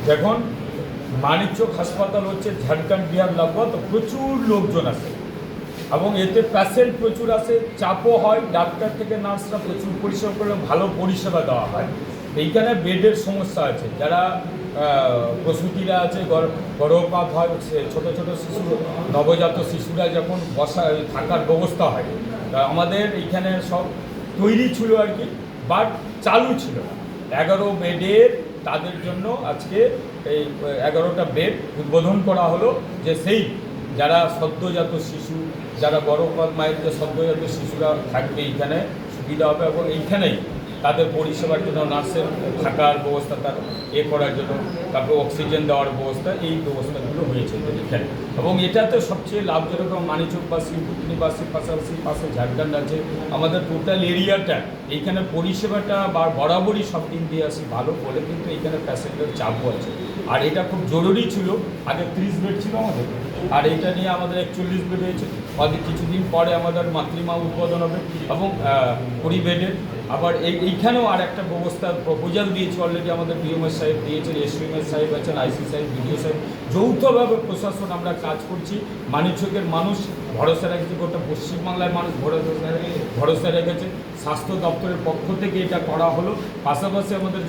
দেখুন, মানিকচক হাসপাতাল হচ্ছে ঝাড়খণ্ড বিহার লাগোয়া, তো প্রচুর লোকজন আসে এবং এতে পেশেন্ট প্রচুর আসে, চাপও হয়, ডাক্তার থেকে নার্সরা প্রচুর পরিষেবা করলে ভালো পরিষেবা দেওয়া হয়। এইখানে বেডের সমস্যা আছে, যারা প্রসূতিরা আছে, গর্ভপাত হয়, ছোটো ছোটো শিশু, নবজাত শিশুরা যখন থাকার ব্যবস্থা হয়, আমাদের এইখানে সব তৈরি ছিল আর কি, বাট চালু ছিল না। 11 বেডের তাদের জন্য আজকে এই 11টা বেড উদ্বোধন করা হলো, যে সেই যারা সদ্যজাত শিশু, যারা গর্ভপাত মায়ের যে সদ্যজাত শিশুরা থাকবে এইখানে সুবিধা হবে, এবং এইখানেই তাদের পরিষেবার জন্য নার্সের থাকার ব্যবস্থা, তার করার জন্য, তারপর অক্সিজেন দেওয়ার ব্যবস্থা, এই ব্যবস্থাগুলো হয়েছে এখানে। এবং এটাতে সবচেয়ে লাভজনক মানিকচকবাসী, পুতনিবাসীর পাশাপাশি পাশে ঝাড়খণ্ড আছে, আমাদের টোটাল এরিয়াটা এইখানে পরিষেবাটা বরাবরই সব দিন দিয়ে আসি ভালো বলে, কিন্তু এইখানে প্যাসেঞ্জার চাপও আছে। আর এটা খুব জরুরি ছিল, আগে 30 বেড ছিল আমাদের, আর এটা নিয়ে আমাদের 41 বেড হয়েছে। কিছুদিন পরে আমাদের মাতৃমা উদ্বোধন হবে এবং 20 বেডের। আবার এইখানেও আর একটা ব্যবস্থার প্রপোজাল দিয়েছে অলরেডি, আমাদের ডিএমএস সাহেব দিয়েছেন, এসডিএমএস সাহেব আছেন, আইসি সাহেব, বিডিও সাহেব, যৌথভাবে প্রশাসন আমরা কাজ করছি। মানিকচকের মানুষ ভরসা রেখেছে, গোটা পশ্চিমবাংলার মানুষ ভরসা রেখেছে। স্বাস্থ্য দপ্তরের পক্ষ থেকে এটা করা হলো। পাশাপাশি আমাদের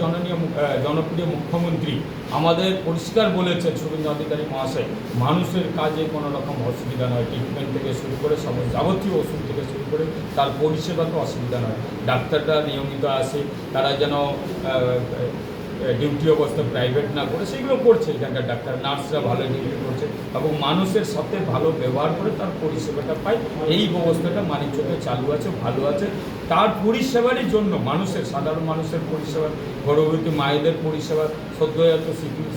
জনপ্রিয় মুখ্যমন্ত্রী আমাদের পরিষ্কার বলেছেন, শুভেন্দু অধিকারী মহাশয়, মানুষের কাজে কোনো রকম অসুবিধা নয়, ট্রিটমেন্ট থেকে শুরু করে সমস্ত যাবতীয় ওষুধ থেকে শুরু করে তার পরিষেবাতে অসুবিধা নয়। ডাক্তাররা নিয়মিত আসে, তারা যেন ডিউটি অবস্থা প্রাইভেট না করে সেগুলো করছে, এখানকার ডাক্তার নার্সরা ভালো ডিউটি করছে এবং মানুষের সাথে ভালো ব্যবহার করে তার পরিষেবাটা পায়। এই ব্যবস্থাটা মানিকচকে চালু আছে, ভালো আছে। তার পরিষেবারই জন্য সাধারণ মানুষের পরিষেবা, গর্ভবতী মায়েদের পরিষেবা, সদ্যজাত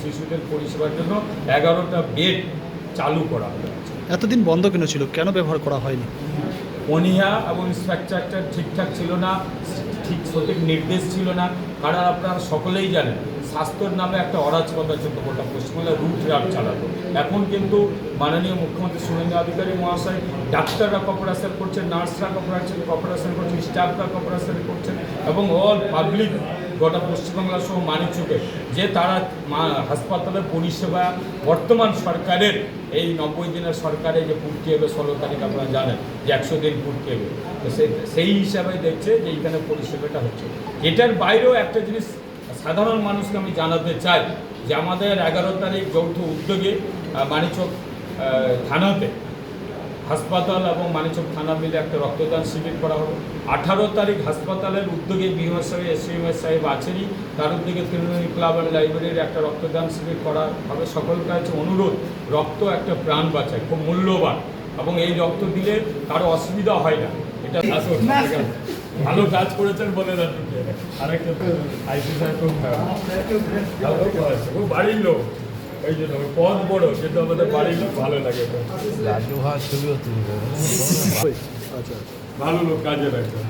শিশুদের পরিষেবার জন্য 11টা বেড চালু করা হয়েছে। এতদিন বন্ধ কেন ছিল, কেন ব্যবহার করা হয়নি? অনীহা এবং স্ট্রাকচারটা ঠিকঠাক ছিল না, ঠিক সঠিক নির্দেশ ছিল না। কারণ আপনারা সকলেই জানেন, স্বাস্থ্যের নামে একটা অরাজকতা চলতো, গোটা পশ্চিমবাংলায় রুট রাট চালাতো। এখন কিন্তু মাননীয় মুখ্যমন্ত্রী শুভেন্দু অধিকারী মহাশয়, ডাক্তাররা কপারেশন করছেন, নার্সরা কপারেশন করছেন, স্টাফরা কপারেশন করছেন, এবং অল পাবলিক গোটা পশ্চিমবাংলা সহ মানিকচকে যে তারা হাসপাতালের পরিষেবা বর্তমান সরকারের এই 90 দিনের সরকারে যে পূর্তি হবে 16 তারিখ, আপনারা জানেন যে 100 দিন পূর্তি হবে, তো সেই হিসাবে দেখছে যে এইখানে পরিষেবাটা হচ্ছে। এটার বাইরেও একটা জিনিস সাধারণ মানুষকে আমি জানাতে চাই, যে আমাদের 11 তারিখ যৌথ উদ্যোগে মানিকচক থানাতে হাসপাতাল এবং মানিকচক থানা মিলে একটা রক্তদান শিবির করা হবে। 18 তারিখ হাসপাতালের উদ্যোগে বিএমএস সাহেব, এসডিএমএস সাহেব আছেনই, তার উদ্যোগে তৃণমূল ক্লাব অ্যান্ড লাইব্রেরির একটা রক্তদান শিবির করা হবে। সকল কাছে অনুরোধ, রক্ত একটা প্রাণ বাঁচায়, খুব মূল্যবান, এবং এই রক্ত দিলে কারো অসুবিধা হয় না। এটা ভালো কাজ করেছেন বলে আরেকটা আইসি সাহেব খুব বাড়ির লোক, ওই জন্য পদ বড়, কিন্তু আমাদের বাড়ির লোক ভালো লাগে, ভালো লোক কাজে রাখবে।